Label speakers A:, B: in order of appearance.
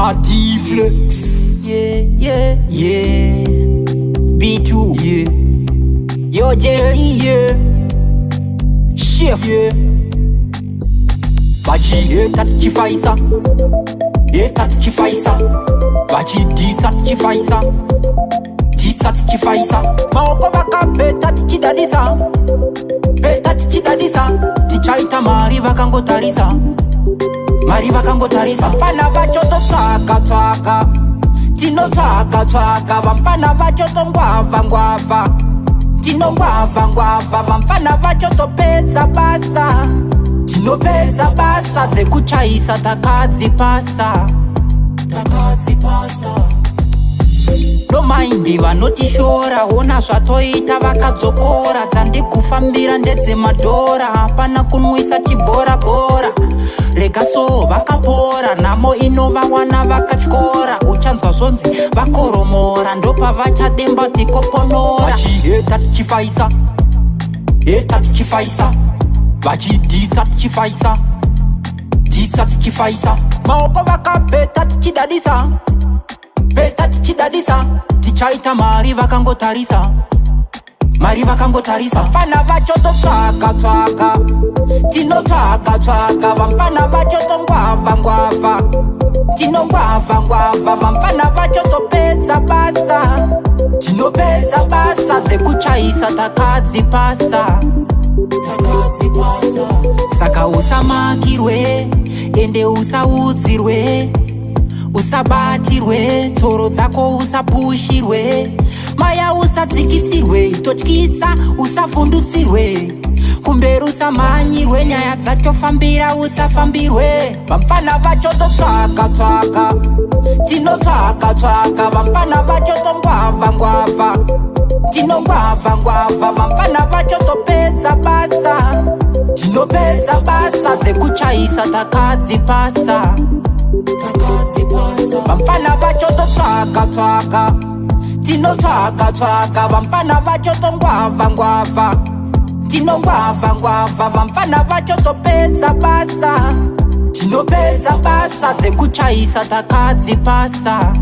A: Artiflex.
B: Yeah.
A: B2.
B: Yeah.
A: Yo Jerry.
B: Yeah.
A: Chef.
B: Yeah.
A: Bachi etat kifaisa. Bachi disat kifaisa. Maoko vaka betat kidadisa. Tichaita mari vakangotarisa. Vampana vachoto tsaka. Tino tsaka. Vampana vachoto ngwava. Tino ngwava. Vampana vachoto pedza basa. Tinopedza basa dzekuchaisa takadzipasa. No mind vanotishora, ona zvatoita vakadzokora. Dzandikufambira ndedzemadhora, hapana kunwisa chibhora. Rega so vakapora, nhamo inovawana vakatyora. Uchanzwa zvonzi vakoromora, ndopa vachademba tikoponora. Vachiheta tichifaisa. Vachidisa tichifaisa. Maoko vakabeta tichidadisa. Tichaita mari vakangotarisa. Vampana vachoto tsaka. Tino tsaka. Vampana vachoto ngwava. Tino ngwava. Vampana vachoto pedza basa. Tinopedza basa dzekuchaisa takadzipasa. Saka usamakirwe, ende usaudzirwe. Usabatirwe, tsoro dzako usapushirwe. Maya usadzikisirwe, totyisa usavhundutsirwe. Kumberi usamhanyirwe, nyaya dzacho fambira usafambirwe. Vampana vachoto tsaka. Tino tsaka. Vampana vachoto ngwava. Tino ngwava. Vampana vachoto pedza basa. Tinopedza basa dzekuchaisa takadzipasa. Vampana vachoto tsaka. Tino tsaka. Vampana vachoto ngwava. Tino ngwava. Vampana vachoto pedza basa. Tinopedza basa dzekuchaisa takadzipasa.